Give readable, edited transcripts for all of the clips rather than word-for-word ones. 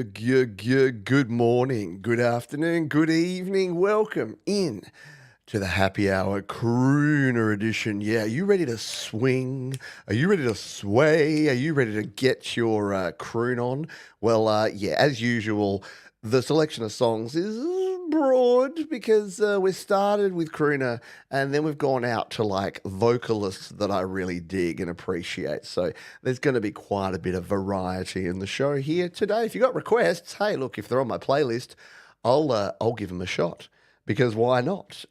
Good morning, good afternoon, good evening. Welcome in to the happy hour crooner edition. Yeah, are you ready to swing? Are you ready to sway? Are you ready to get your croon on? Well, yeah, as usual, the selection of songs is broad because we started with crooner and then we've gone out to like vocalists that I really dig and appreciate. So there's going to be quite a bit of variety in the show here today. If you got requests, hey, look, if they're on my playlist, I'll give them a shot. Because why not?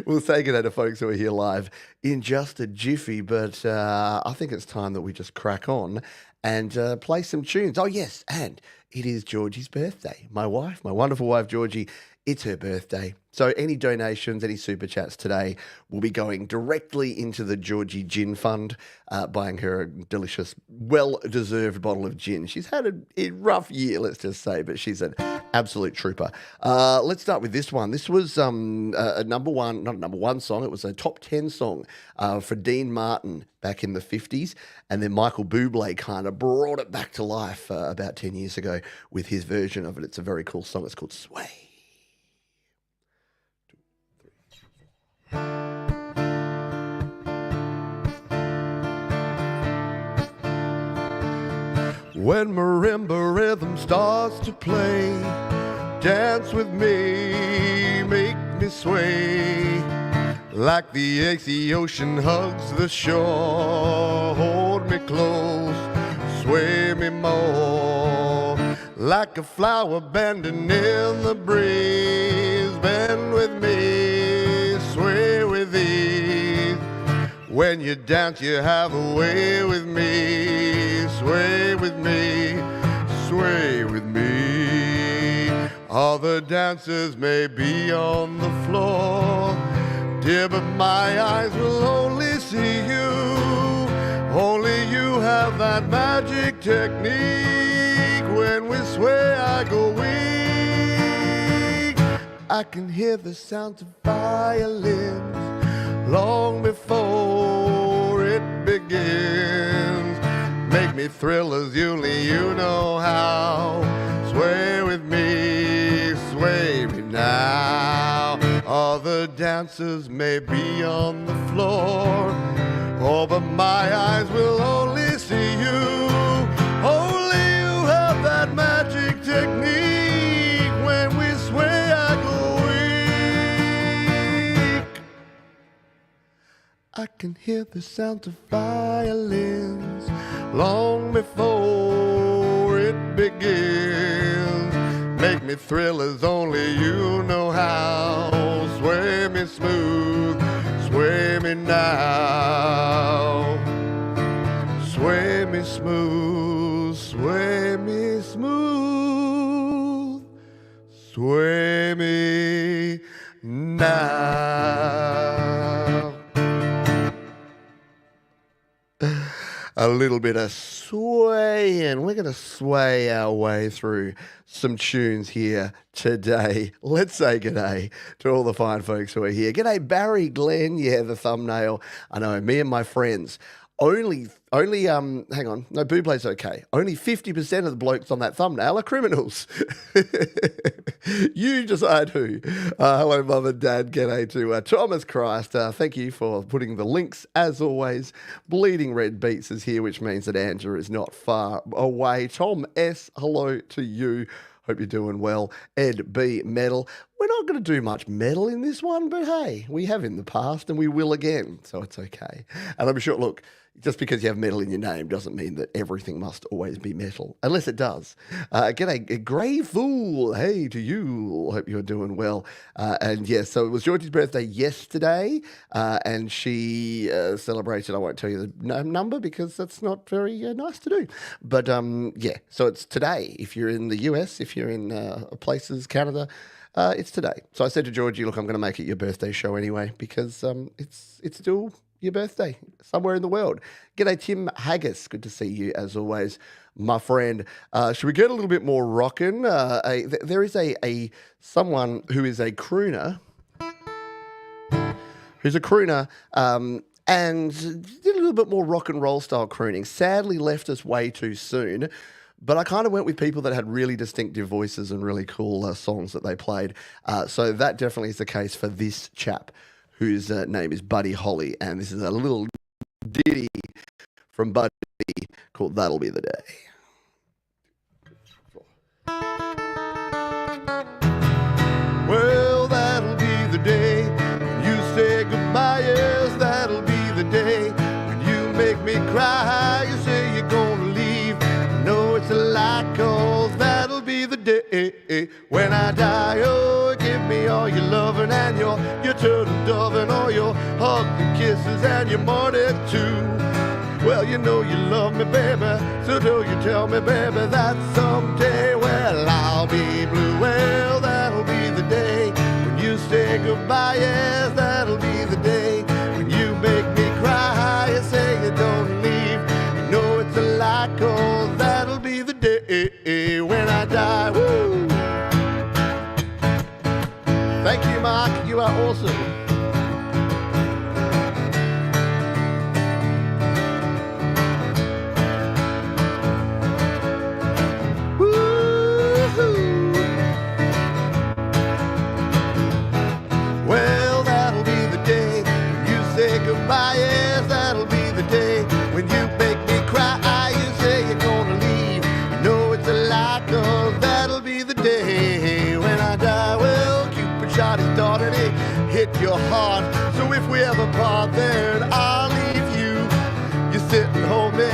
We'll say good day to folks who are here live in just a jiffy, but I think it's time that we just crack on and play some tunes. Oh, yes, and it is Georgie's birthday. My wife, my wonderful wife, Georgie, it's her birthday. So any donations, any super chats today will be going directly into the Georgie Gin Fund, buying her a delicious, well-deserved bottle of gin. She's had a rough year, let's just say, but she's an absolute trooper. Let's start with this one. This was a not a number one song. It was a top 10 song for Dean Martin back in the 50s. And then Michael Bublé kind of brought it back to life about 10 years ago with his version of it. It's a very cool song. It's called Sway. When marimba rhythm starts to play, dance with me, make me sway. Like the icy ocean hugs the shore, hold me close, sway me more. Like a flower bending in the breeze, bend with me, sway with ease. When you dance you have a way with me, sway with me, sway with me. Other dancers may be on the floor, dear, but my eyes will only see you. Only you have that magic technique. When we sway I go weak. I can hear the sounds of violins long before it begins. Make me thrill as only you know how. Sway with me, sway me now. Other dancers may be on the floor, oh, but my eyes will only see you. Only you have that magic technique. When we sway I go weak. I can hear the sound of violins long before it begins. Make me thrill as only you know how. Sway me smooth, sway me now. Sway me smooth, sway me smooth, sway me now. A little bit of sway, and we're going to sway our way through some tunes here today. Let's say g'day to all the fine folks who are here. G'day Barry, Glenn, yeah, the thumbnail. I know, me and my friends. Only, hang on, no, Bublé's okay. Only 50% of the blokes on that thumbnail are criminals. You decide who. Hello, Mum and Dad. G'day to Thomas Christ. Thank you for putting the links, as always. Bleeding Red Beats is here, which means that Andrew is not far away. Tom S., hello to you. Hope you're doing well. Ed B. Metal. We're not going to do much metal in this one, but hey, we have in the past and we will again, so it's okay. And I'm sure, look, just because you have metal in your name doesn't mean that everything must always be metal, unless it does. G'day, Grey Fool. Hey to you. Hope you're doing well. And yes, so it was Georgie's birthday yesterday, and she celebrated, I won't tell you the number because that's not very nice to do. But yeah, so it's today. If you're in the US, if you're in places, Canada, it's today. So I said to Georgie, look, I'm going to make it your birthday show anyway because it's still your birthday somewhere in the world. G'day, Tim Haggis. Good to see you as always, my friend. Should we get a little bit more rockin'? There is a someone who is a crooner, and did a little bit more rock and roll style crooning. Sadly left us way too soon. But I kind of went with people that had really distinctive voices and really cool songs that they played. So that definitely is the case for this chap, whose name is Buddy Holly, and this is a little ditty from Buddy called "That'll Be the Day." Well, that'll be the day when you say goodbye. Yes, that'll be the day when you make me cry. You say you're gonna leave. I know it's a lie, 'cause that'll be the day when I die. Oh, give me all your loving and your turtle doving, all your hugs and kisses and your money too. Well, you know you love me, baby, so do you tell me, baby, that someday, well, I'll be blue. Well, that'll be the day when you say goodbye. Yes, that'll be the day when you make me cry. You say you don't leave, you know it's a lie, 'cause that'll be the day when I die. Woo! Thank you, Mark, you are awesome. Well, that'll be the day when you say goodbye. Yes, that'll be the day when you make me cry. You say you're gonna leave, you know it's a lie, 'cause that'll be the day when I die. Well, Cupid shot his dart and he hit your heart. So if we ever part, then I'll leave you. You sit and hold me,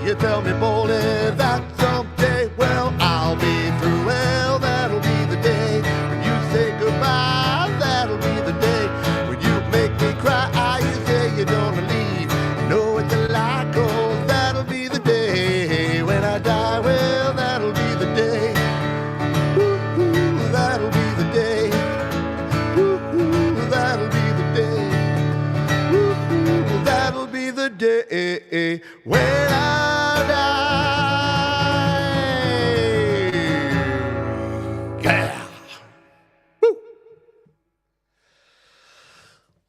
you tell me boldly that someday, well, I'll be through. Well, that'll be the day when you say goodbye. That'll be the day when you make me cry. You say you're gonna leave, you know it's a lie, 'cause that'll be the day when I die. Well, that'll be the day. Ooh, that'll be the day. Ooh, that'll be the day. Ooh, that'll be the day when I die. Yeah. Woo.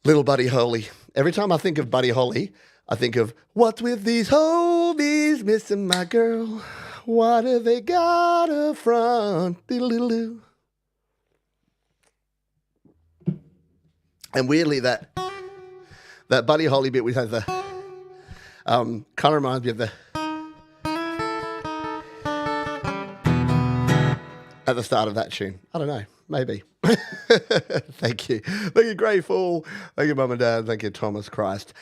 Little Buddy Holly. Every time I think of Buddy Holly, I think of, what's with these homies missing my girl? What have they got up front? Diddle-diddle-doo. And weirdly, that Buddy Holly bit, which has the kind of reminds me of the at the start of that tune. I don't know, maybe. Thank you, Grateful. Thank you, Mum and Dad. Thank you, Thomas Christ.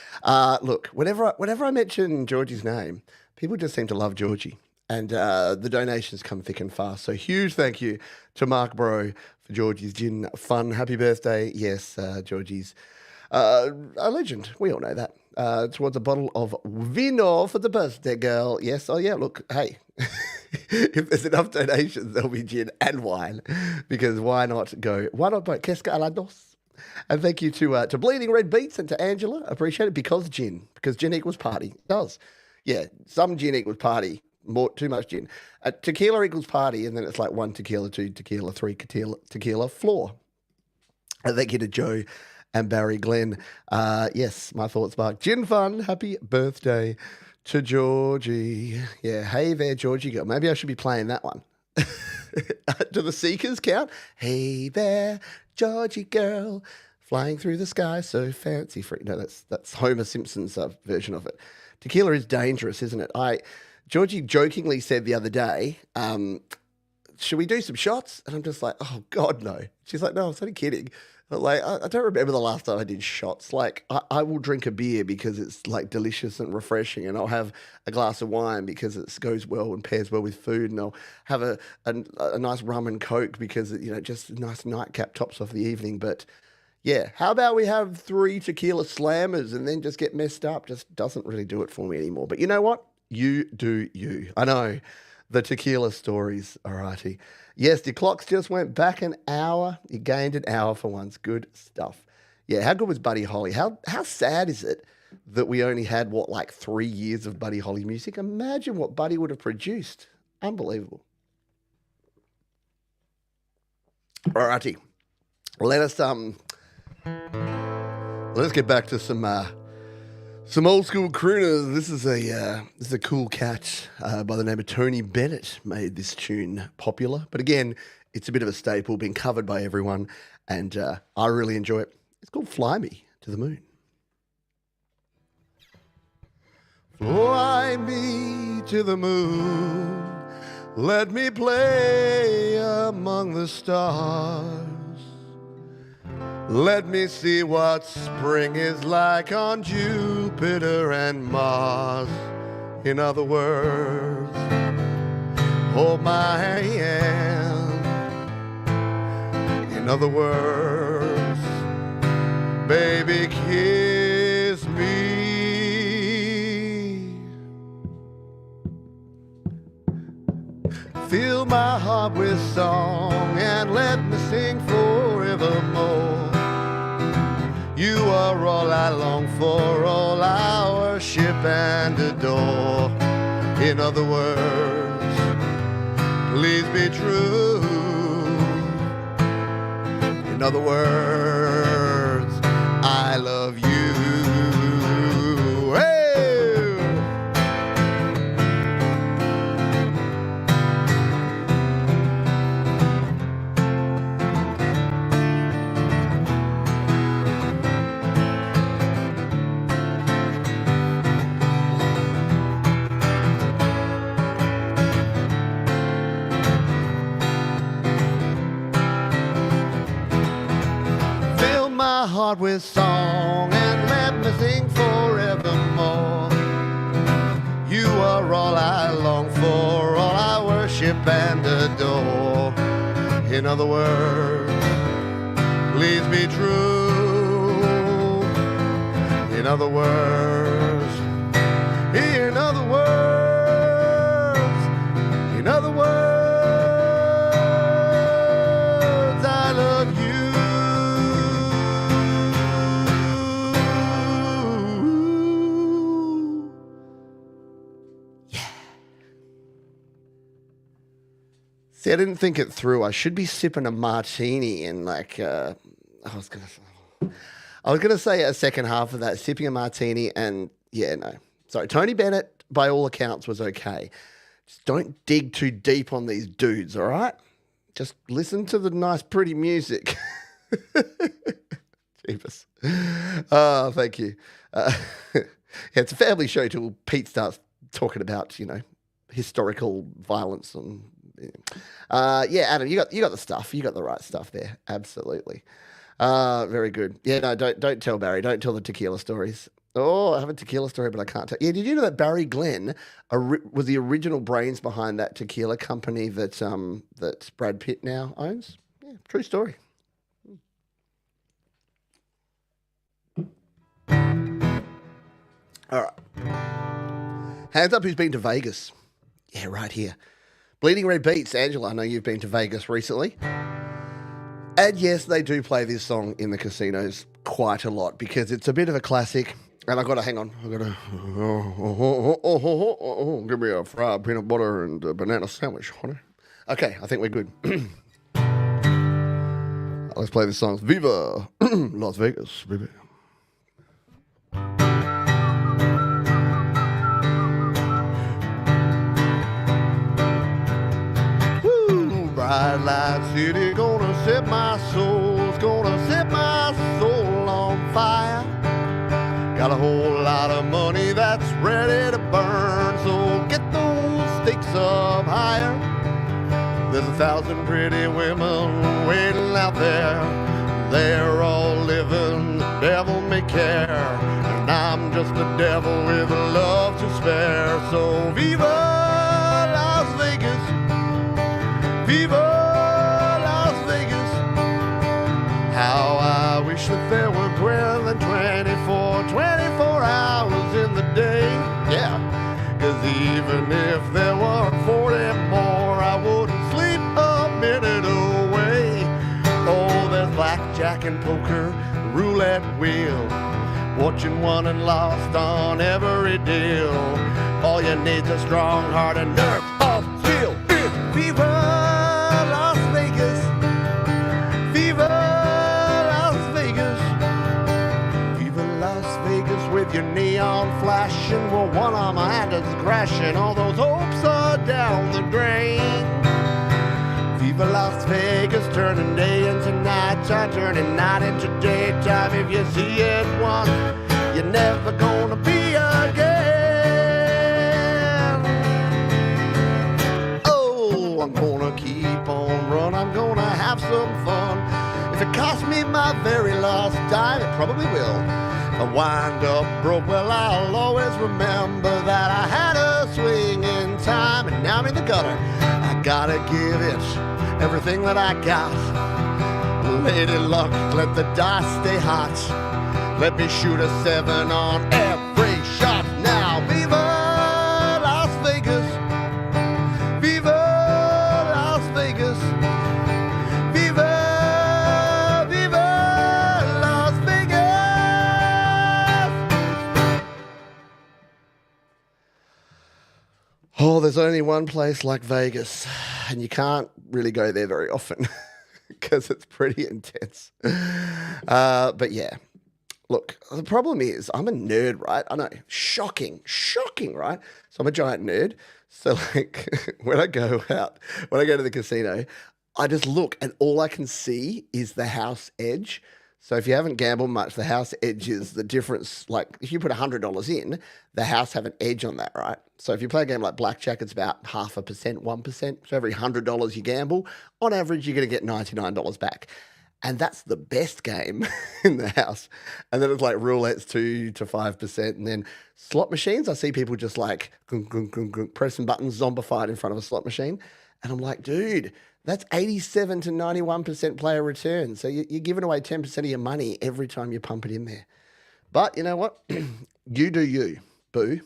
Look, whenever I mention Georgie's name, people just seem to love Georgie, and the donations come thick and fast. So huge thank you to Mark Bro for Georgie's gin fun. Happy birthday. Yes, Georgie's a legend. We all know that. Towards a bottle of vino for the birthday girl. Yes. Oh, yeah. Look, hey, if there's enough donations, there'll be gin and wine, because why not go? Why not both? Kesca a la dos. And thank you to Bleeding Red Beats and to Angela. Appreciate it, because gin equals party. It does. Yeah. Some gin equals party. Too much gin. Tequila equals party, and then it's like 1 tequila, 2 tequila, 3 tequila floor. And thank you to Joe and Barry Glenn. Yes, my thoughts, Mark. Gin fun. Happy birthday to Georgie. Yeah, hey there, Georgie girl. Maybe I should be playing that one. Do the Seekers count? Hey there, Georgie girl, flying through the sky so fancy free. No, that's Homer Simpson's version of it. Tequila is dangerous, isn't it? Georgie jokingly said the other day, should we do some shots? And I'm just like, oh, God, no. She's like, no, I'm only kidding. But like, I don't remember the last time I did shots. Like, I will drink a beer because it's like delicious and refreshing, and I'll have a glass of wine because it goes well and pairs well with food, and I'll have a nice rum and Coke because it, just a nice nightcap tops off the evening. But yeah, how about we have 3 tequila slammers and then just get messed up? Just doesn't really do it for me anymore. But you know what? You do you. I know. The tequila stories, alrighty. Yes, your clocks just went back an hour. You gained an hour for once. Good stuff. Yeah, how good was Buddy Holly? How sad is it that we only had, 3 years of Buddy Holly music? Imagine what Buddy would have produced. Unbelievable. Alrighty. Let's get back to some Some old school crooners. This is a cool cat by the name of Tony Bennett made this tune popular. But again, it's a bit of a staple, been covered by everyone, and I really enjoy it. It's called "Fly Me to the Moon." Fly me to the moon, let me play among the stars. Let me see what spring is like on Jupiter and Mars. In other words, hold my hand. In other words, baby, kiss me. Fill my heart with song and let me sing forevermore. You are all I long for, all I worship and adore. In other words, please be true. In other words, I love you. My heart with song and let me sing forevermore. You are all I long for, all I worship and adore. In other words, please be true. In other words, in other words, in other words, I love you. See, I didn't think it through. I should be sipping a martini and I was gonna say a second half of that, sipping a martini, and yeah, no. Sorry, Tony Bennett, by all accounts, was okay. Just don't dig too deep on these dudes, all right? Just listen to the nice, pretty music. Jeepers. Oh, thank you. Yeah, it's a family show till Pete starts talking about, historical violence and. Yeah, Adam, you got the stuff. You got the right stuff there. Absolutely. Very good. Yeah, no, don't tell Barry. Don't tell the tequila stories. Oh, I have a tequila story, but I can't tell. Yeah, did you know that Barry Glenn was the original brains behind that tequila company that Brad Pitt now owns? Yeah, true story. All right. Hands up who's been to Vegas. Yeah, right here. Bleeding Red Beats, Angela, I know you've been to Vegas recently. And yes, they do play this song in the casinos quite a lot because it's a bit of a classic. And I've got to, hang on, give me a fried peanut butter and a banana sandwich, honey. Okay, I think we're good. Let's play this song. Viva Las Vegas, baby. Bright light city, gonna set my soul, it's gonna set my soul on fire. Got a whole lot of money that's ready to burn, so get those stakes up higher. There's 1,000 pretty women waiting out there. They're all living, the devil may care. And I'm just a devil with love to spare. So viva Las Vegas, viva Las Vegas. How I wish that there were more than 24 hours in the day. Yeah, cause even if there were 40 more, I wouldn't sleep a minute away. Oh, there's blackjack and poker, roulette wheel, watching won and lost on every deal. All you need's a strong heart and nerve of steel. It's Viva Las Vegas, Viva Las Vegas, Viva Las Vegas with your neon one on my hand is crashing, all those hopes are down the drain. Viva Las Vegas, turning day into nighttime, turning night into daytime. If you see it once, you're never gonna be again. Oh, I'm gonna keep on running, I'm gonna have some fun. If it costs me my very last dime, it probably will. If I wind up broke, well, I'll always remember that I had a swing in time, and now I'm in the gutter. I gotta give it everything that I got. Lady luck, let the dice stay hot. Let me shoot a 7 on every shot. Now, viva Las Vegas, viva Las Vegas, viva, viva Las Vegas. Oh, there's only one place like Vegas, and you can't really go there very often because it's pretty intense. But yeah, look, the problem is I'm a nerd, right? I know, shocking, right? So I'm a giant nerd. So like when I go to the casino, I just look and all I can see is the house edge. So if you haven't gambled much, the house edge is the difference. Like if you put $100 in, the house have an edge on that, right? So if you play a game like blackjack, it's about 0.5%, 1%. So every $100 you gamble, on average, you're going to get $99 back. And that's the best game in the house. And then it's like roulette's 2 to 5%. And then slot machines, I see people just like pressing buttons, zombified in front of a slot machine. And I'm like, dude, that's 87 to 91% player return. So you're giving away 10% of your money every time you pump it in there. But you know what? You do you, boo.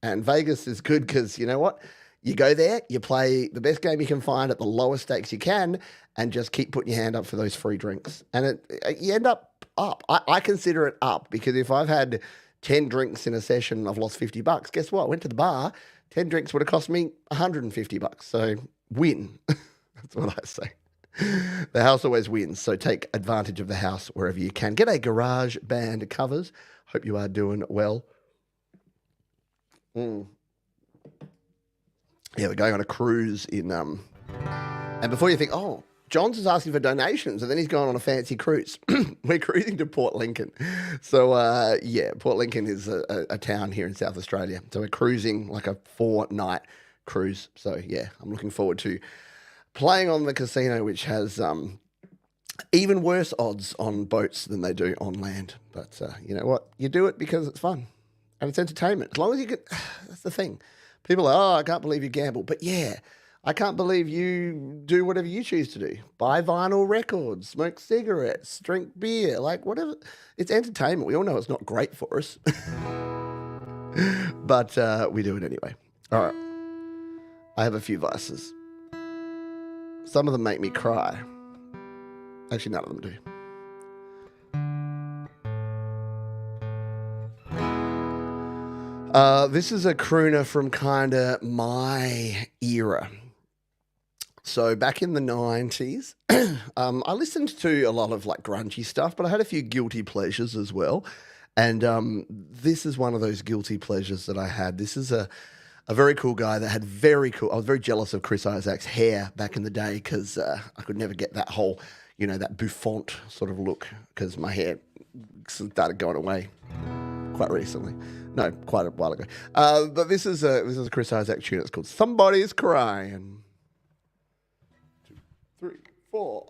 And Vegas is good because you know what? You go there, you play the best game you can find at the lowest stakes you can, and just keep putting your hand up for those free drinks. And you end up. I consider it up because if I've had 10 drinks in a session, I've lost $50. Guess what? I went to the bar, 10 drinks would have cost me $150. So win. That's what I say. The house always wins, so take advantage of the house wherever you can. Get a garage band covers. Hope you are doing well. Yeah, we're going on a cruise in and before you think, oh, Johns is asking for donations, and then he's going on a fancy cruise. We're cruising to Port Lincoln. So, yeah, Port Lincoln is a town here in South Australia. So we're cruising like a 4-night cruise. So, yeah, I'm looking forward to playing on the casino, which has even worse odds on boats than they do on land. But you know what? You do it because it's fun and it's entertainment. As long as you can, that's the thing. People are, oh, I can't believe you gamble. But yeah, I can't believe you do whatever you choose to do. Buy vinyl records, smoke cigarettes, drink beer, like whatever. It's entertainment. We all know it's not great for us. But we do it anyway. All right. I have a few vices. Some of them make me cry. Actually, none of them do. This is a crooner from kind of my era. So back in the 90s, I listened to a lot of like grungy stuff, but I had a few guilty pleasures as well. And this is one of those guilty pleasures that I had. This is a very cool guy that had very cool. I was very jealous of Chris Isaac's hair back in the day because I could never get that whole, you know, that bouffant sort of look because my hair started going away quite recently. No, quite a while ago. But this is a Chris Isaac tune. It's called "Somebody's Crying." 2, 3, 4.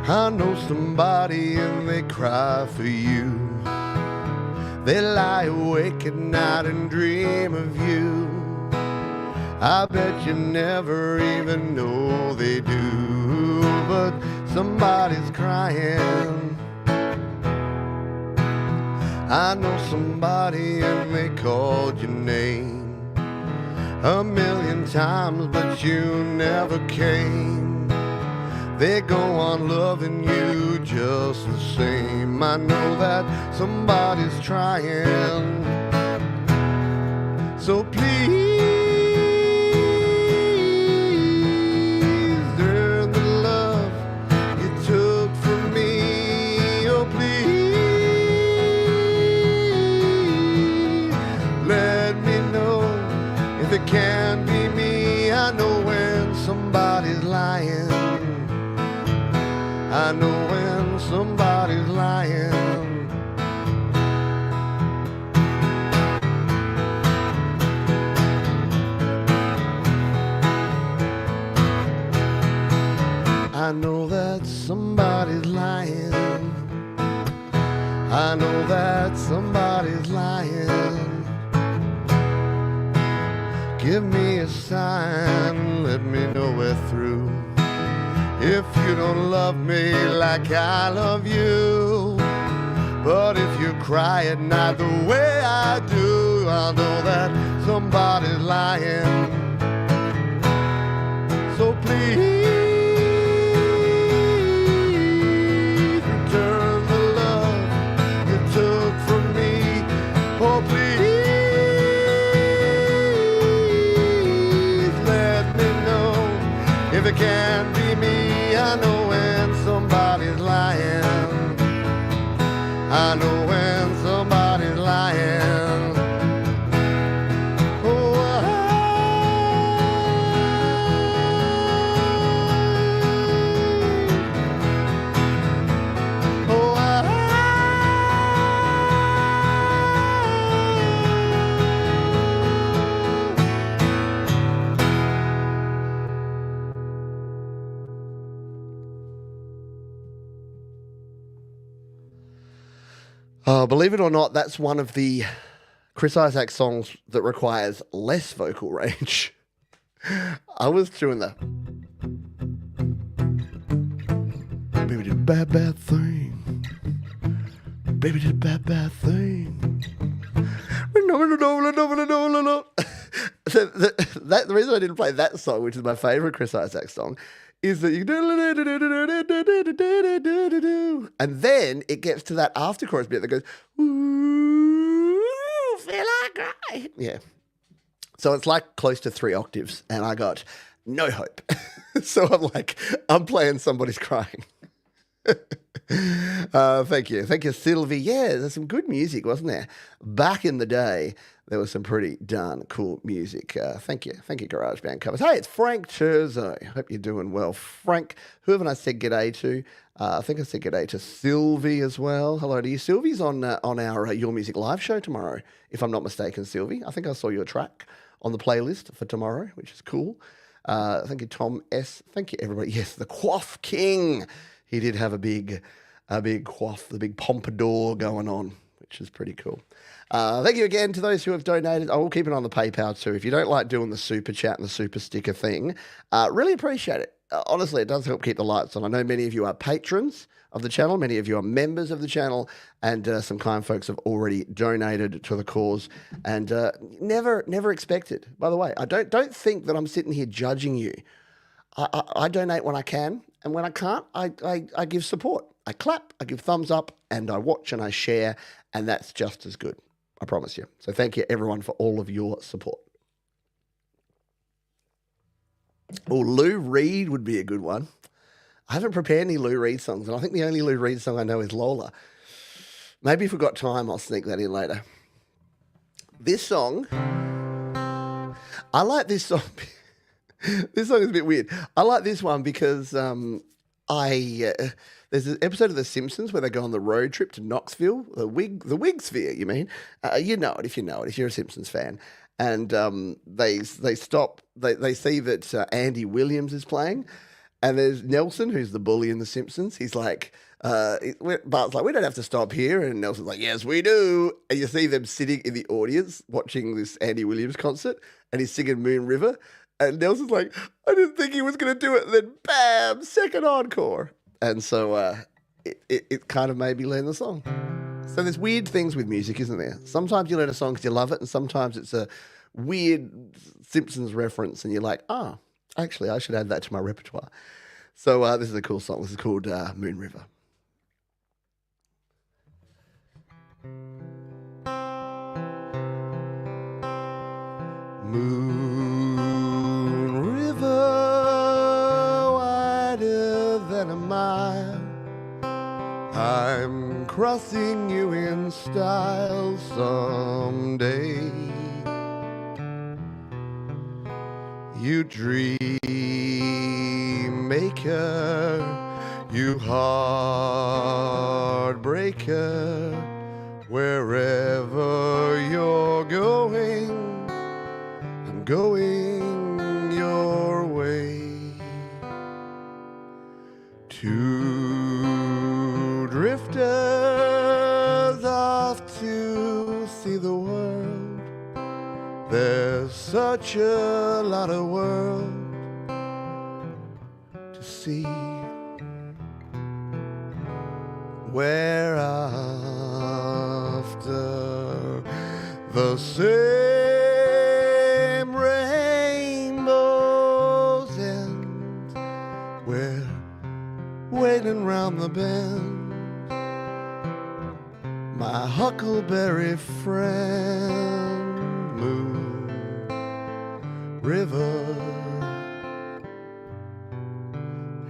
I know somebody and they cry for you. They lie awake at night and dream of you. I bet you never even know they do. But somebody's crying. I know somebody and they called your name 1,000,000 times, but you never came. they go on loving you just the same. I know that somebody's trying, so please earn the love you took from me. Oh, please let me know if it can be me. I know when somebody's lying. I know when somebody's lying. I know that somebody's lying. I know that somebody's lying. Give me a sign, let me know we're through. If you don't love me like I love you, but if you cry at night the way I do, I know that somebody's lying. So please return the love you took from me. Oh, please let me know if it can be me. I know when somebody's lying. I know when somebody's lying. Oh, believe it or not, that's one of the Chris Isaak songs that requires less vocal range. I was doing the baby did a bad, bad thing. Baby did a bad, bad thing. The reason I didn't play that song, which is my favourite Chris Isaak song, is that you and then it gets to that after chorus bit that goes, ooh, feel like crying. Yeah. So it's like close to 3 octaves, and I got no hope. So I'm playing Somebody's Crying. Thank you. Thank you, Sylvie. Yeah, there's some good music, wasn't there? Back in the day, there was some pretty darn cool music. Thank you. Thank you, Garage Band Covers. Hey, it's Frank Churzo. Hope you're doing well. Frank, who haven't I said g'day to? I think I said g'day to Sylvie as well. Hello to you. Sylvie's on our Your Music Live show tomorrow, if I'm not mistaken, Sylvie. I think I saw your track on the playlist for tomorrow, which is cool. Thank you, Tom S. Thank you, everybody. Yes, the Quaff King. He did have a big quaff, the big pompadour going on, which is pretty cool. Thank you again to those who have donated. I will keep it on the PayPal too. If you don't like doing the super chat and the super sticker thing, really appreciate it. Honestly, it does help keep the lights on. I know many of you are patrons of the channel. Many of you are members of the channel, and some kind folks have already donated to the cause, and never expected. By the way, I don't think that I'm sitting here judging you. I donate when I can, and when I can't, I give support. I clap, I give thumbs up, and I watch and I share, and that's just as good. I promise you. So thank you, everyone, for all of your support. Oh, Lou Reed would be a good one. I haven't prepared any Lou Reed songs, and I think the only Lou Reed song I know is Lola. Maybe if we've got time, I'll sneak that in later. This song, I like this song. This song is a bit weird. I like this one because there's an episode of The Simpsons where they go on the road trip to Knoxville, the Wig Sphere, you mean? You know it if you know it, if you're a Simpsons fan. And they stop, they see that Andy Williams is playing, and there's Nelson, who's the bully in The Simpsons. He's like, Bart's like, we don't have to stop here. And Nelson's like, yes, we do. And you see them sitting in the audience watching this Andy Williams concert, and he's singing Moon River. And Nelson's like, I didn't think he was going to do it. And then, bam, second encore. And so it kind of made me learn the song. So there's weird things with music, isn't there? Sometimes you learn a song because you love it, and sometimes it's a weird Simpsons reference, and you're like, actually, I should add that to my repertoire. So this is a cool song. This is called Moon River. Moon River, wider than a mile, I'm crossing you in style someday. You dream maker, you heartbreaker, wherever you're going, I'm going your way. Two drifters off to see the world. There's such a lot of world to see. We're after the same rainbow's end. We're waiting round the bend, my Huckleberry friend. Moon River,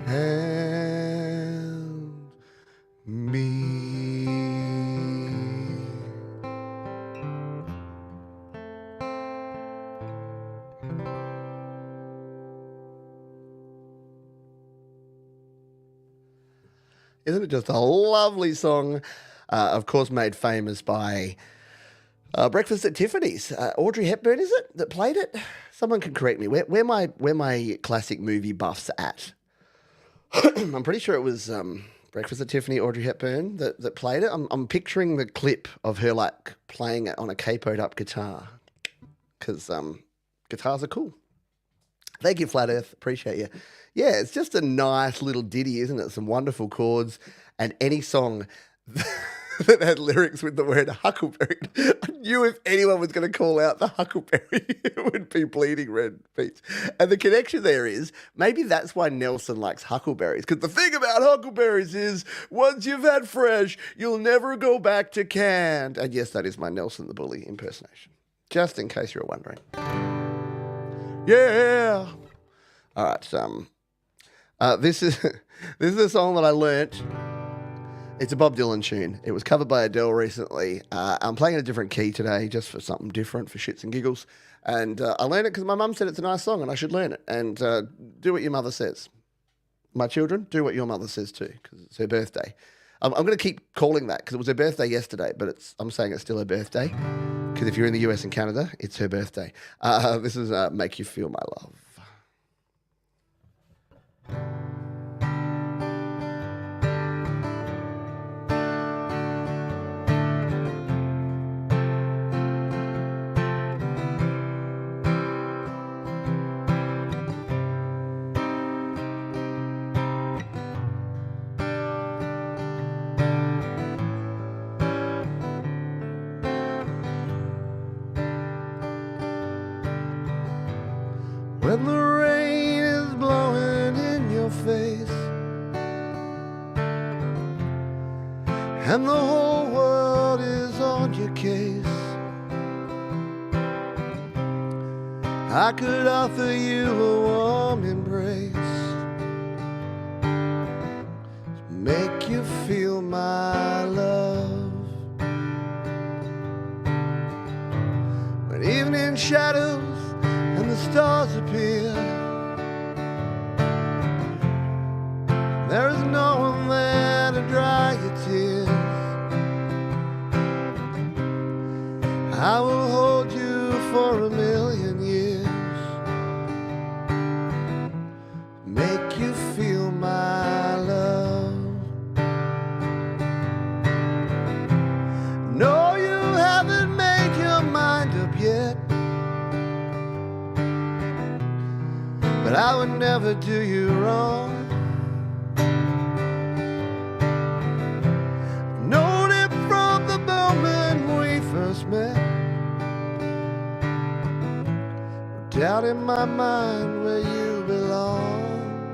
and me. Isn't it just a lovely song? Of course, made famous by Breakfast at Tiffany's. Audrey Hepburn, is it, that played it? Someone can correct me. Where my classic movie buffs at? I'm pretty sure it was Breakfast at Tiffany, Audrey Hepburn that played it. I'm picturing the clip of her like playing it on a capoed up guitar, because guitars are cool. Thank you, Flat Earth. Appreciate you. Yeah, it's just a nice little ditty, isn't it? Some wonderful chords, and any song that had lyrics with the word Huckleberry. I knew if anyone was going to call out the Huckleberry, it would be Bleeding Red Peach. And the connection there is, maybe that's why Nelson likes huckleberries. Because the thing about huckleberries is, once you've had fresh, you'll never go back to canned. And yes, that is my Nelson the Bully impersonation. Just in case you were wondering. Yeah. All right. This is a song that I learnt. It's a Bob Dylan tune. It was covered by Adele recently. I'm playing in a different key today, just for something different, for shits and giggles. And I learned it because my mum said it's a nice song and I should learn it. And do what your mother says. My children, do what your mother says too, because it's her birthday. I'm going to keep calling that because it was her birthday yesterday, but I'm saying it's still her birthday. Because if you're in the US and Canada, it's her birthday. This is Make You Feel My Love. When the rain is blowing in your face and the whole world is on your case, I could offer you a warm embrace to make you feel my love. When evening shadows and the stars appear, there is no one there to dry your tears. I will hold you for a million years, make you feel my love. No, you haven't made your mind up yet, but I would never do you wrong. Known it from the moment we first met. Doubt in my mind where you belong.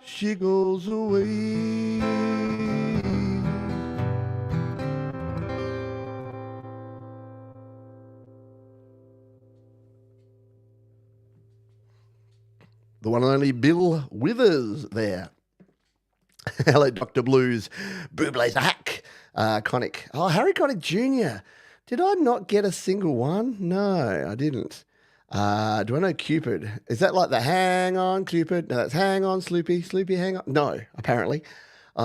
she goes away. The one and only Bill Withers there. Hello, Dr. Blues. Bublé's a hack. Connick. Oh, Harry Connick Jr. Did I not get a single one? No, I didn't. Do I know Cupid? Is that like the hang on, Cupid? No, that's hang on, Sloopy. Sloopy, hang on. No, apparently.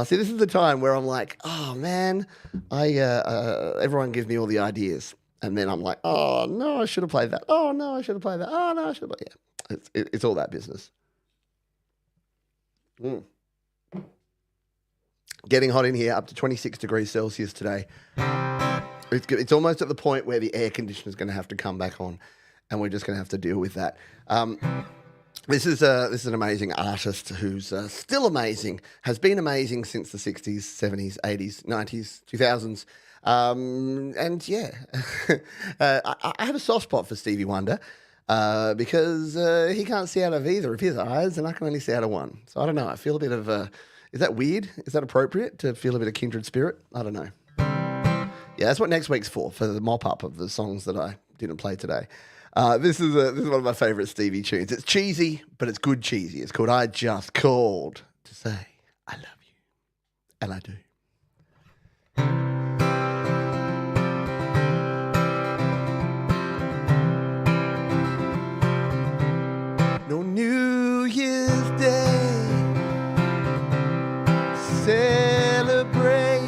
See, this is the time where I'm like, oh, man, everyone gives me all the ideas. And then I'm like, oh, no, I should have played that. Oh, no, I should have played that. Oh, no, I should have played that. Yeah, it's all that business. Getting hot in here, up to 26 degrees Celsius today. It's almost at the point where the air conditioner is going to have to come back on, and we're just going to have to deal with that. This is an amazing artist who's still amazing, has been amazing since the 60s, 70s, 80s, 90s, 2000s. And yeah, I have a soft spot for Stevie Wonder. Because he can't see out of either of his eyes, and I can only see out of one. So I don't know. I feel a bit of is that weird? Is that appropriate to feel a bit of kindred spirit? I don't know. Yeah, that's what next week's for the mop-up of the songs that I didn't play today. This is one of my favourite Stevie tunes. It's cheesy, but it's good cheesy. It's called I Just Called to Say I Love You. And I do. No New Year's Day, celebrate,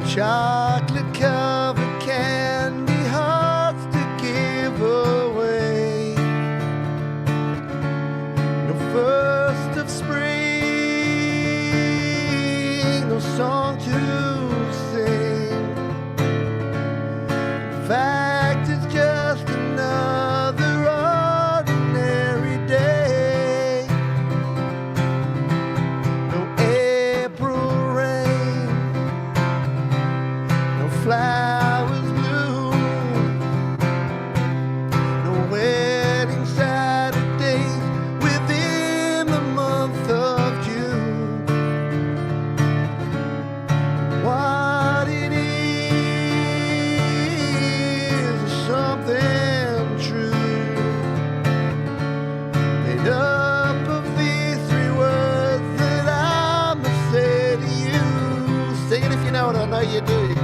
chocolate covered candy hearts to give away, no first of spring, no song to sing. In fact, it's just another ordinary day. No April rain, no flowers bloom, no wedding Saturdays within the month of June. What it is something true, made up of these three words that I must say to you. Sing it if you know it, I know you do.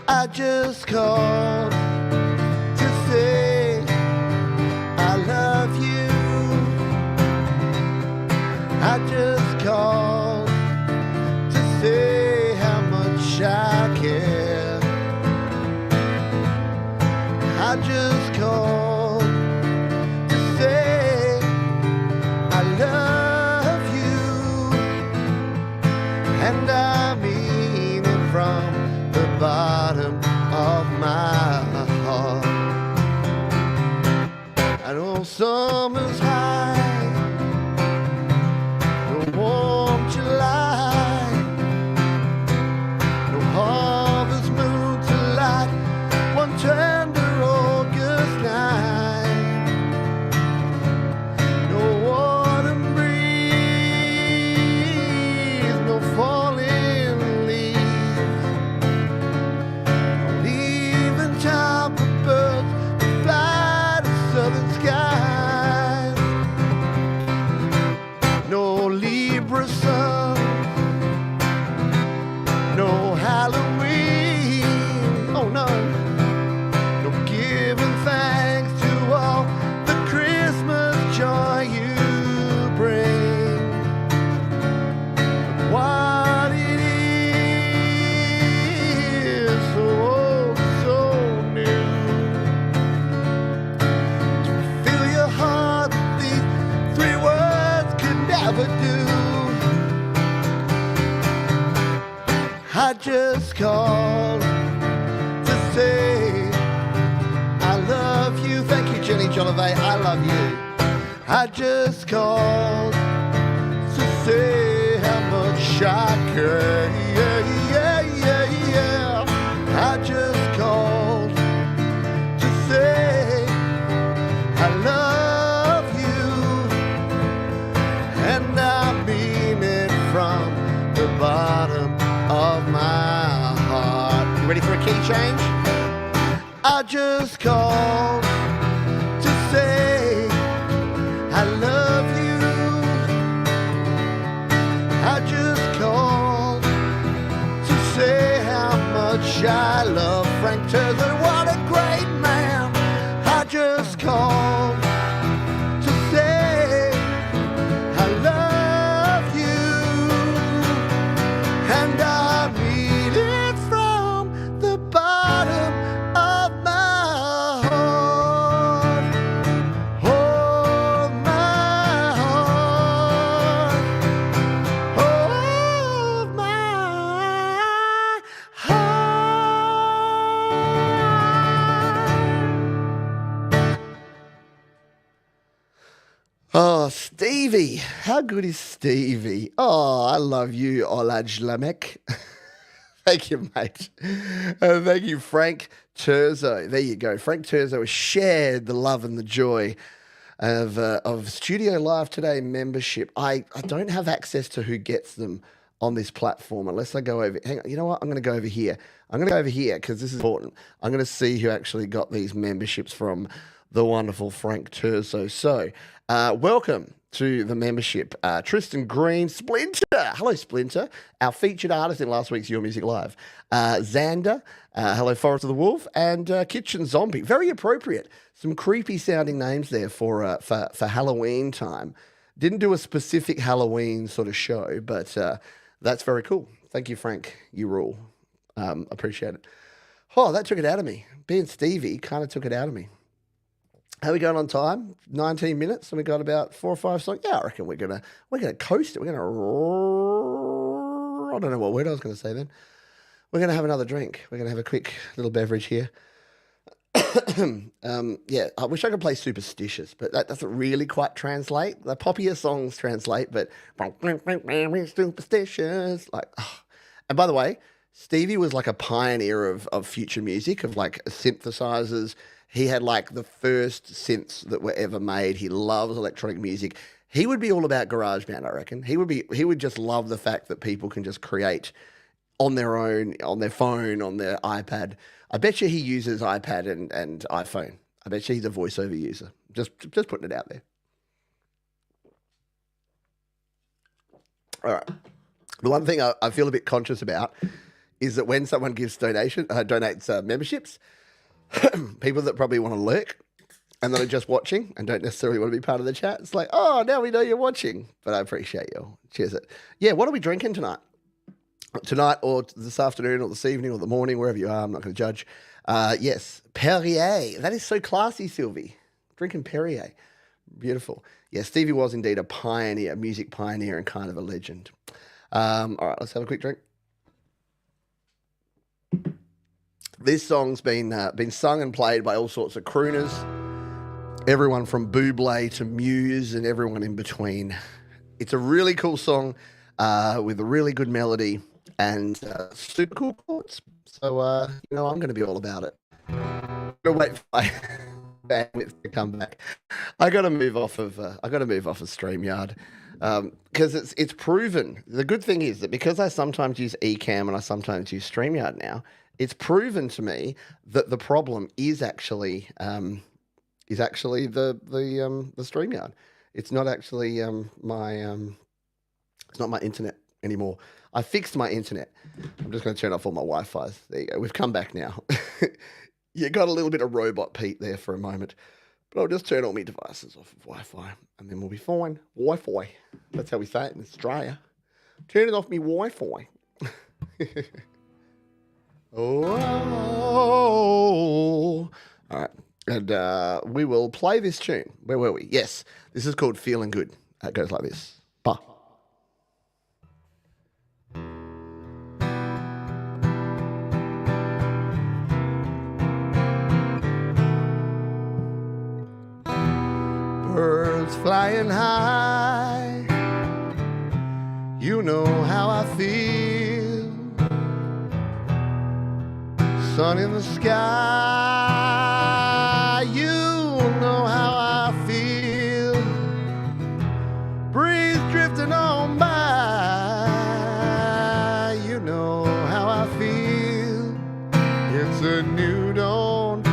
I just called to say I love you. I just called to say how much I care. I just called to say I love you, and I mean it from the bottom of my heart. I know summer's high, no warm July, no harvest moon to light one tender August night, no autumn breeze, no falling leaves, not even time for birds to fly to southern skies, no Libra sun, no Halloween, oh no, no giving thanks to all the Christmas joy you bring. What it is so new, to fill your heart with these three words could never do. I just called to say I love you. Thank you, Jenny Jolivet. I love you. I just called to say how much I care. Yeah, yeah, yeah, yeah. I just called to say I love you, just called to say I love you. I just called to say how much I love Frank Turzo. What a great man. I just called to say I love you, and I mean it from the bottom of my heart. Oh, my heart. Oh, my heart. Oh, Stevie. How good is Stevie? Oh, I love you, Olaj Lamek. Thank you, mate. Thank you, Frank Turzo. There you go. Frank Turzo has shared the love and the joy of Studio Live Today membership. I don't have access to who gets them on this platform unless I go over. Hang on. You know what? I'm going to go over here. I'm going to go over here because this is important. I'm going to see who actually got these memberships from the wonderful Frank Turzo. So, welcome to the membership. Tristan Green, Splinter. Hello, Splinter. Our featured artist in last week's Your Music Live. Xander. Hello, Forest of the Wolf. And Kitchen Zombie. Very appropriate. Some creepy sounding names there for Halloween time. Didn't do a specific Halloween sort of show, but that's very cool. Thank you, Frank. You rule. Appreciate it. Oh, that took it out of me. Being Stevie kind of took it out of me. How are we going on time? 19 minutes, and we got about 4 or 5 songs. Yeah, I reckon we're gonna coast it. We're gonna. I don't know what word I was gonna say then. We're gonna have another drink. We're gonna have a quick little beverage here. Yeah, I wish I could play Superstitious, but that doesn't really quite translate. The poppier songs translate, but Superstitious, like. Oh. And by the way, Stevie was like a pioneer of future music, of like synthesizers. He had like the first synths that were ever made. He loves electronic music. He would be all about GarageBand, I reckon. He would just love the fact that people can just create on their own, on their phone, on their iPad. I bet you he uses iPad and iPhone. I bet you he's a voiceover user. Just putting it out there. All right. The one thing I feel a bit conscious about is that when someone gives donates memberships, people that probably want to lurk and that are just watching and don't necessarily want to be part of the chat, it's like, oh, now we know you're watching. But I appreciate you. Cheers it. Yeah, what are we drinking tonight? Tonight or this afternoon or this evening or the morning, wherever you are, I'm not going to judge. Yes, Perrier. That is so classy, Sylvie. Drinking Perrier. Beautiful. Yeah, Stevie was indeed a pioneer, a music pioneer and kind of a legend. All right, let's have a quick drink. This song's been sung and played by all sorts of crooners, everyone from Bublé to Muse and everyone in between. It's a really cool song with a really good melody and super cool chords. So, I'm going to be all about it. I'm going to wait for my bandwidth to come back. I got to move off of StreamYard because it's proven. The good thing is that because I sometimes use Ecamm and I sometimes use StreamYard now, it's proven to me that the problem is actually the StreamYard. It's not actually it's not my internet anymore. I fixed my internet. I'm just going to turn off all my Wi-Fi's. There you go. We've come back now. You got a little bit of robot Pete there for a moment, but I'll just turn all my devices off of Wi-Fi and then we'll be fine. Wi-Fi. That's how we say it in Australia. Turn it off me Wi-Fi. Oh, all right. And we will play this tune. Where were we? Yes, this is called Feeling Good. It goes like this. Bah. Birds flying high, you know how I feel. Sun in the sky, you know how I feel. Breeze drifting on by, you know how I feel. It's a new dawn,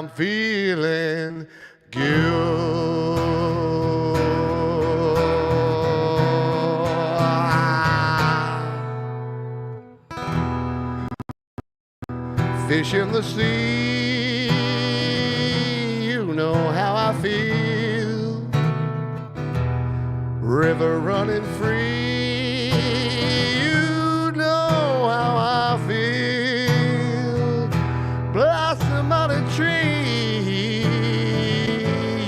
I'm feeling good. Fish in the sea, you know how I feel. River running free, you know how I feel. Blossom on a tree,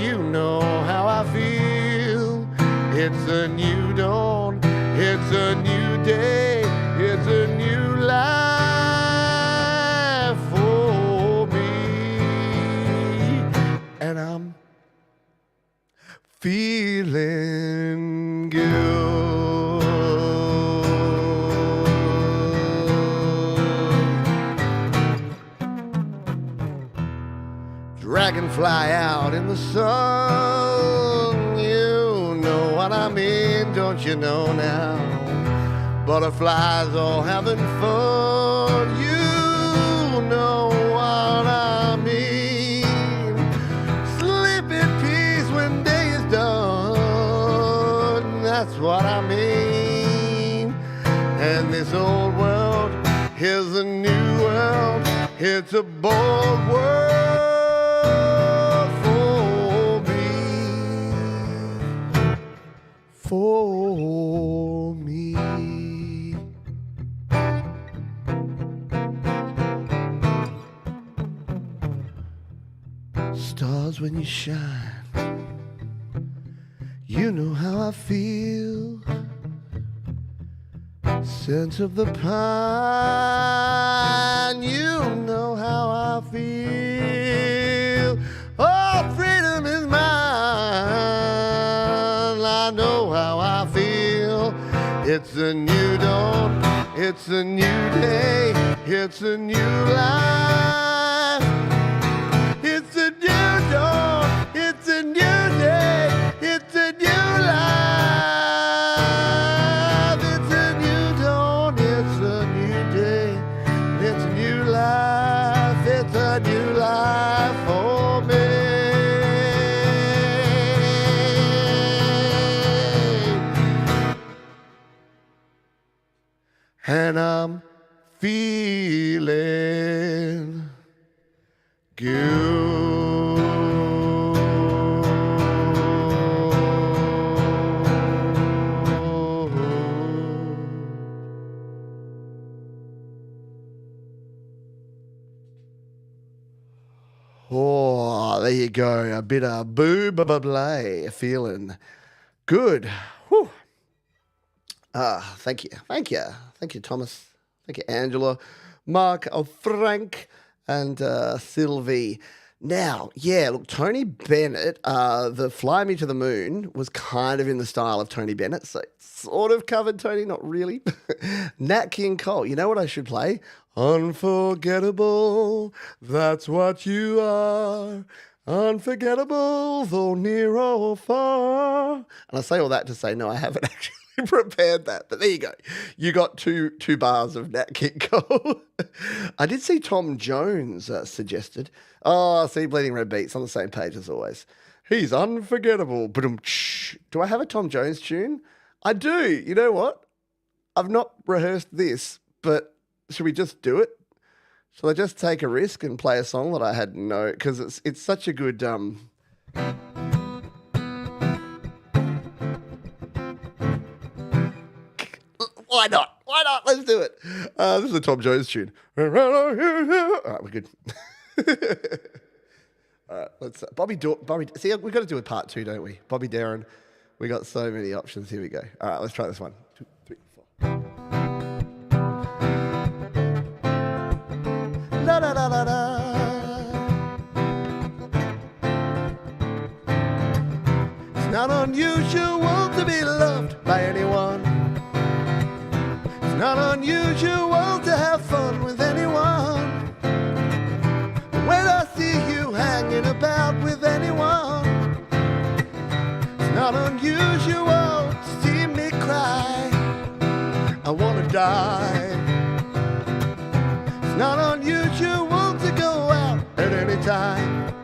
you know how I feel. It's a new dawn, it's a new day, it's a new life for me. And I'm feeling good. Dragonfly out in the sun, you know what I mean, don't you know now? Butterflies all having fun, you know what I mean. Sleep in peace when day is done, that's what I mean. And this old world, here's a new world, it's a bold world for me. For me. Stars when you shine, you know how I feel. Scent of the pine, you know how I feel. Oh, freedom is mine, I know how I feel. It's a new dawn, it's a new day, it's a new life. It's a new dawn, it's a new day, it's a new life. It's a new dawn, it's a new day, it's a new life, it's a new life for me. And I'm feeling good. Oh, there you go. A bit of boo-ba-ba-blay. Feeling good. Whew. Thank you. Thank you. Thank you, Thomas. Thank you, Angela, Mark, Frank, and Sylvie. Now, yeah, look, Tony Bennett, the Fly Me to the Moon was kind of in the style of Tony Bennett, so it sort of covered Tony, not really. Nat King Cole, you know what I should play? Unforgettable, that's what you are. Unforgettable, though near or far. And I say all that to say, no, I haven't actually prepared that, but there you go. You got two bars of Nat King Cole. I did see Tom Jones suggested. Oh, see, Bleeding Red Beats on the same page as always. He's unforgettable. Do I have a Tom Jones tune? I do. You know what? I've not rehearsed this, but should we just do it? Shall I just take a risk and play a song that I had no, because it's such a good Why not? Why not? Let's do it. This is a Tom Jones tune. All right, we're good. All right, let's. Bobby. See, we've got to do a part 2, don't we? Bobby Darin. We got so many options. Here we go. All right, let's try this one. 2, 3, 4. La da da da da. It's not unusual to be loved by anyone. It's not unusual to have fun with anyone. When I see you hanging about with anyone, it's not unusual to see me cry. I wanna die. It's not unusual to go out at any time.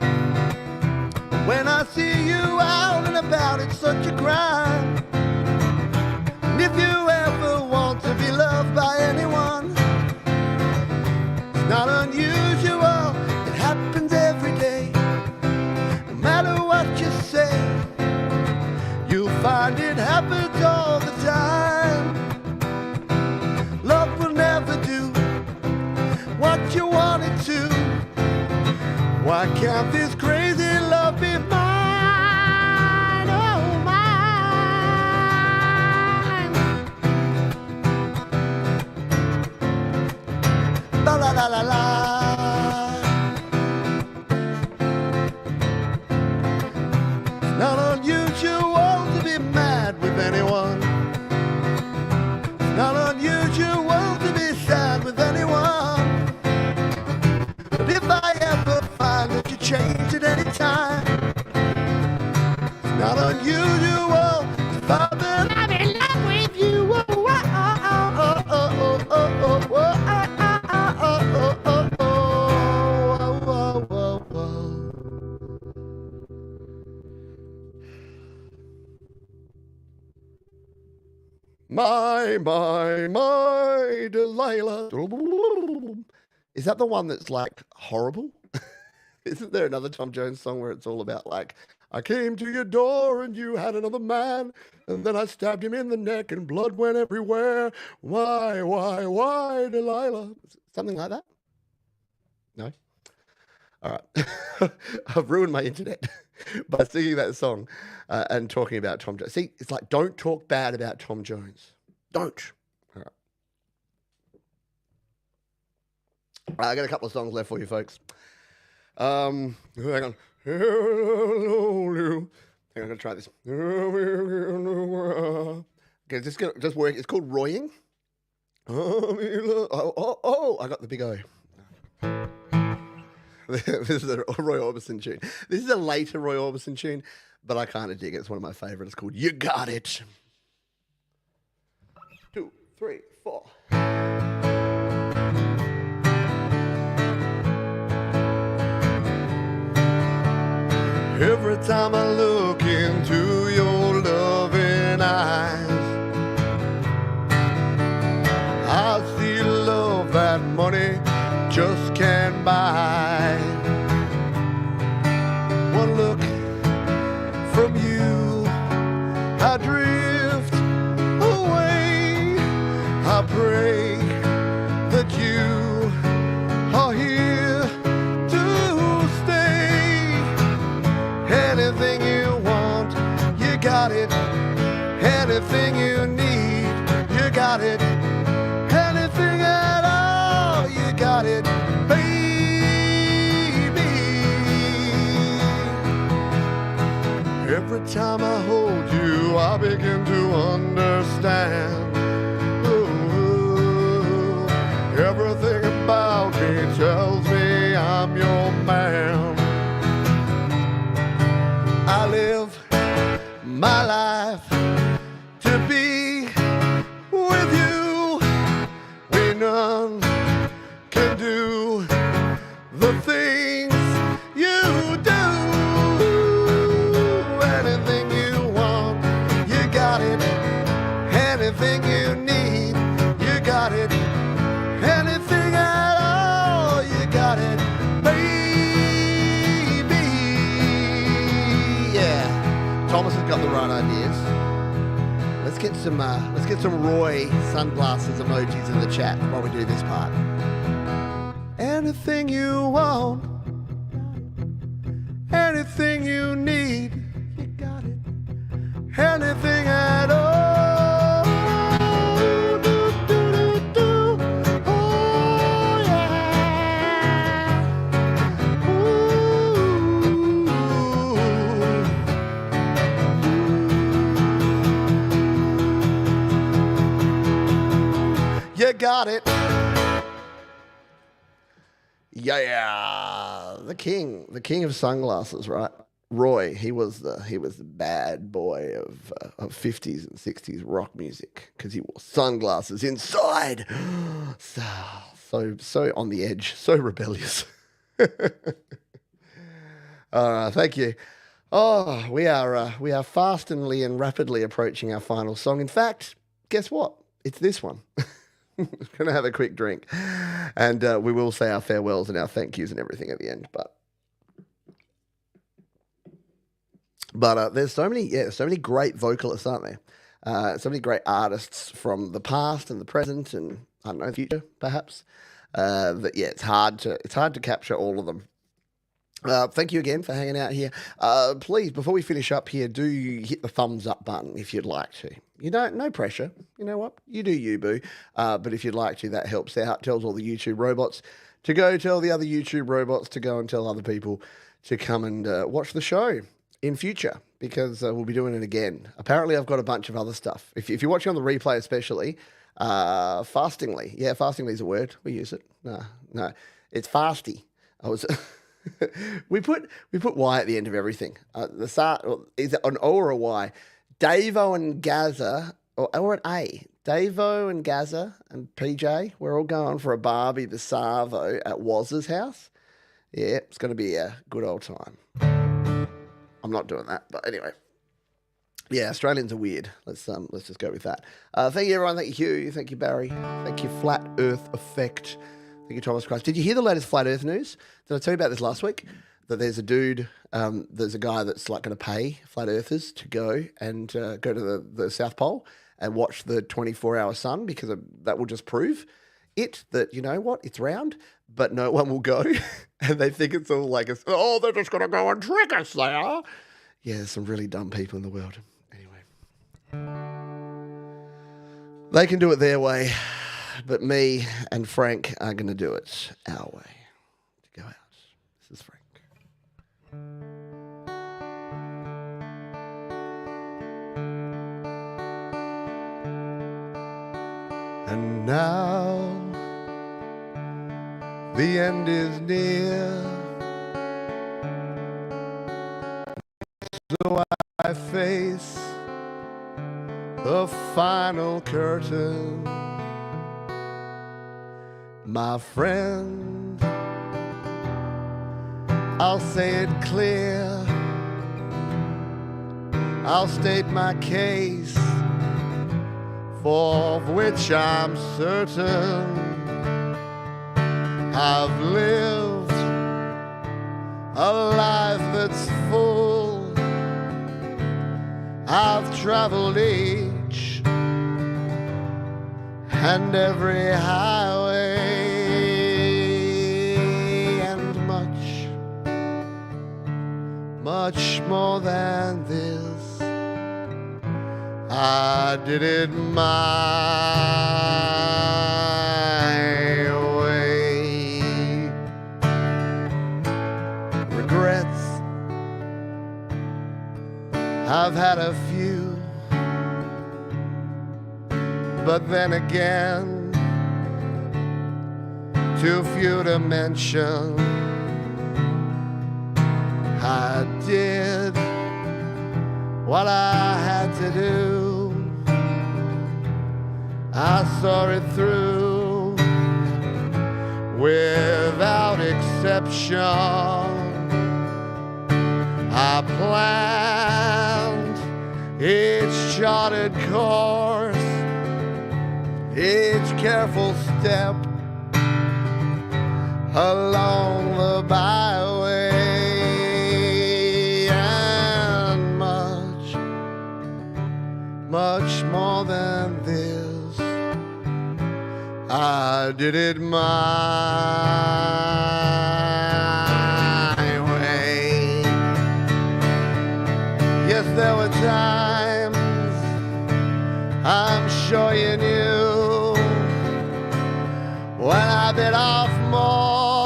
When I see you out and about, it's such a crime. And if you ever want to be loved by anyone, it's not unusual, it happens every day. No matter what you say, you'll find it happens all the time. Love will never do what you want it to. Why can't this crazy love be mine? Oh, mine. La la la la la. It's not unusual to be mad with anyone. It's not unusual to be sad with anyone. But if I ever find that you change at any time, it's not unusual to find that I'm in love with you. Oh, oh, oh, oh, oh, oh, oh, oh, oh, oh, oh, oh. My Delilah. Is that the one that's like horrible? Isn't there another Tom Jones song where it's all about like, I came to your door and you had another man, and then I stabbed him in the neck and blood went everywhere. Why, Delilah? Something like that? No? All right. I've ruined my internet by singing that song and talking about Tom Jones. See, it's like, don't talk bad about Tom Jones. Don't. All right. All right, I got a couple of songs left for you, folks. Hang on. Hang on, I'm going to try this. Okay, just work. It's called Roying. Oh, I got the big O. This is a Roy Orbison tune. This is a later Roy Orbison tune, but I kind of dig it. It's one of my favorites. It's called You Got It. 2, 3, 4. Every time I look into your loving eyes, I see love that money just can't buy. One look from you, I drift away. I pray that you are here to stay. Anything you want, you got it. Anything you need, you got it. Anything at all, you got it, baby. Every time I hold you, I begin to understand. Ooh, everything about me tells me I'm your man. I live my life to be with you. We none can do the things you do. Anything you want, you got it. Anything you need, you got it. Anything at all, you got it, baby. Yeah, Thomas has got the right ideas. Let's get some Roy sunglasses emojis in the chat while we do this part. Anything you want, anything you need, you got it. Anything at all. Do, do, do, do. Oh, yeah. Ooh. You got it. Yeah, the king of sunglasses, right? Roy, he was the bad boy of 50s and 60s rock music because he wore sunglasses inside. So on the edge, so rebellious. Thank you. Oh, we are fastly and rapidly approaching our final song. In fact, guess what? It's this one. We're going to have a quick drink, and we will say our farewells and our thank yous and everything at the end. But there's so many great vocalists, aren't there? So many great artists from the past and the present, and I don't know, the future perhaps. It's hard to capture all of them. Thank you again for hanging out here. Please, before we finish up here, do hit the thumbs up button if you'd like to. No pressure. You know what? You do you, boo. But if you'd like to, that helps out. Tells all the YouTube robots to go tell the other YouTube robots to go and tell other people to come and watch the show in future, because we'll be doing it again. Apparently, I've got a bunch of other stuff. If you're watching on the replay especially, fastingly. Yeah, fastingly is a word. We use it. No. It's fasty. We put Y at the end of everything. Is it an O or a Y? Davo and Gaza, or an A. Davo and Gaza and PJ, we're all going for a Barbie the Savo at Waz's house. Yeah, it's going to be a good old time. I'm not doing that, but anyway. Yeah, Australians are weird. Let's just go with that. Thank you, everyone. Thank you, Hugh. Thank you, Barry. Thank you, Flat Earth Effect. Thank you, Thomas Christ. Did you hear the latest Flat Earth news? Did I tell you about this last week? That there's a dude, there's a guy that's like going to pay Flat Earthers to go and go to the South Pole and watch the 24-hour sun, because that will just prove that, you know what, it's round, but no one will go. And they think it's all like, they're just going to go and trick us there. Yeah, there's some really dumb people in the world. Anyway. They can do it their way. But me and Frank are going to do it our way. To go out. This is Frank. And now the end is near, so I face the final curtain. My friend, I'll say it clear, I'll state my case, for which I'm certain. I've lived a life that's full, I've traveled each and every highway, and much more than this, I did it my way. Regrets, I've had a few, but then again, too few to mention. I did what I had to do, I saw it through without exception. I planned each charted course, each careful step along the byway, and much more than this, I did it my way. Yes, there were times, I'm sure you knew, when I bit off more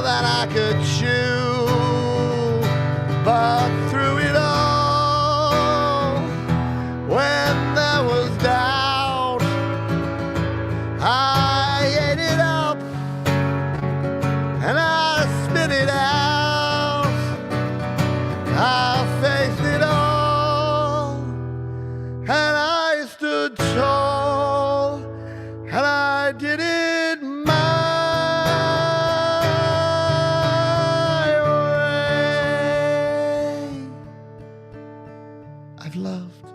than I could chew, but through it all, when there was doubt, I ate it up and I spit it out. I faced it all and I stood tall and I did it I've loved.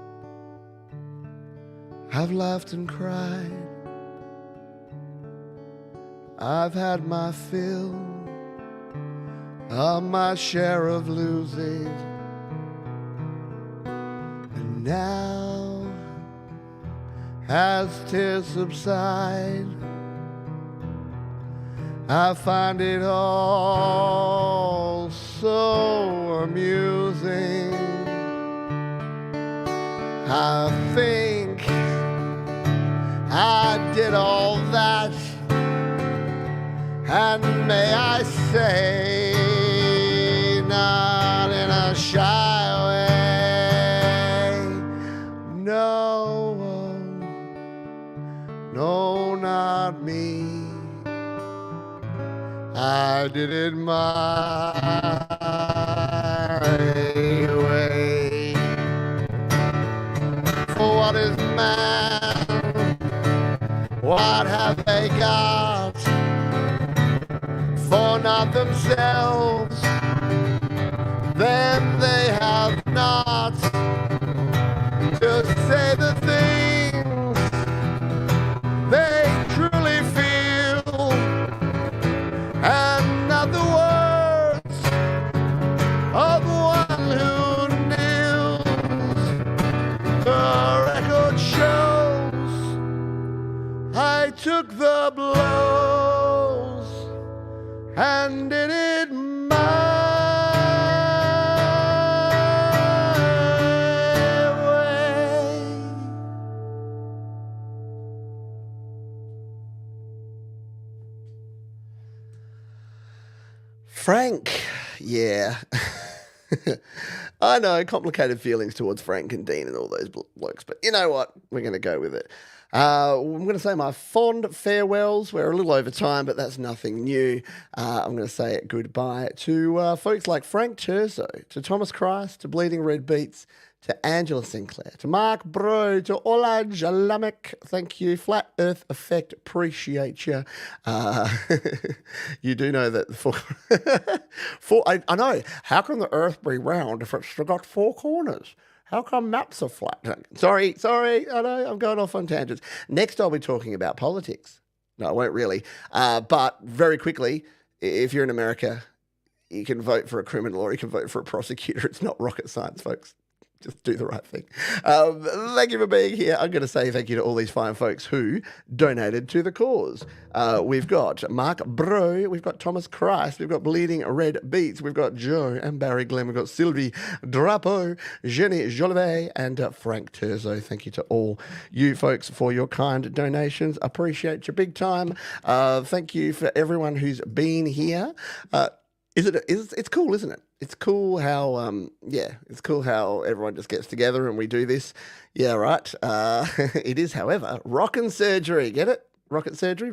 I've laughed and cried. I've had my fill of my share of losing. And now, as tears subside, I find it all so amusing. I think I did all that, and may I say, not in a shy way. No, no, not me. I did it my way. For what is man? What have they got? For not themselves, then they have not to say the things they truly feel, and not the words of one who kneels. The record shows I took the blows and did it my way. Frank, yeah. I know, complicated feelings towards Frank and Dean and all those blokes, but you know what? We're going to go with it. I'm going to say my fond farewells. We're a little over time, but that's nothing new. I'm going to say goodbye to folks like Frank Terzo, to Thomas Christ, to Bleeding Red Beats, to Angela Sinclair, to Mark Bro, to Ola Jalamek. Thank you. Flat Earth Effect, appreciate you. You do know that I know. How can the Earth be round if it's got four corners? How come maps are flat? Sorry, I know, I'm going off on tangents. Next, I'll be talking about politics. No, I won't really. But very quickly, if you're in America, you can vote for a criminal or you can vote for a prosecutor. It's not rocket science, folks. Just do the right thing. Thank you for being here. I'm going to say thank you to all these fine folks who donated to the cause. We've got Mark Bro, we've got Thomas Christ, we've got Bleeding Red Beats, we've got Joe and Barry Glenn, we've got Sylvie Drapeau, Jenny Jolivet, and Frank Terzo. Thank you to all you folks for your kind donations. Appreciate you big time. Thank you for everyone who's been here. It's cool, isn't it? It's cool how, it's cool how everyone just gets together and we do this. Yeah, right. It is, however, rockin' surgery. Get it? Rockin' surgery?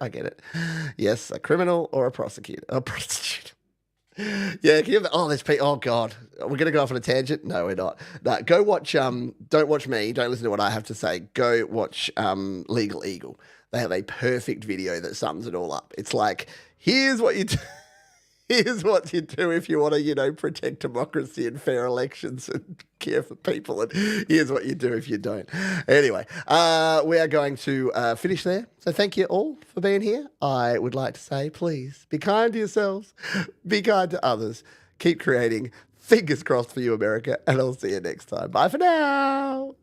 I get it. Yes, a criminal or a prosecutor. A prostitute. Yeah, can you have, there's people. Oh, God. We're going to go off on a tangent? No, we're not. No, go watch, don't watch me. Don't listen to what I have to say. Go watch Legal Eagle. They have a perfect video that sums it all up. It's like, here's what you do. Here's what you do if you want to, protect democracy and fair elections and care for people. And here's what you do if you don't. Anyway, we are going to finish there. So thank you all for being here. I would like to say, please, be kind to yourselves. Be kind to others. Keep creating. Fingers crossed for you, America. And I'll see you next time. Bye for now.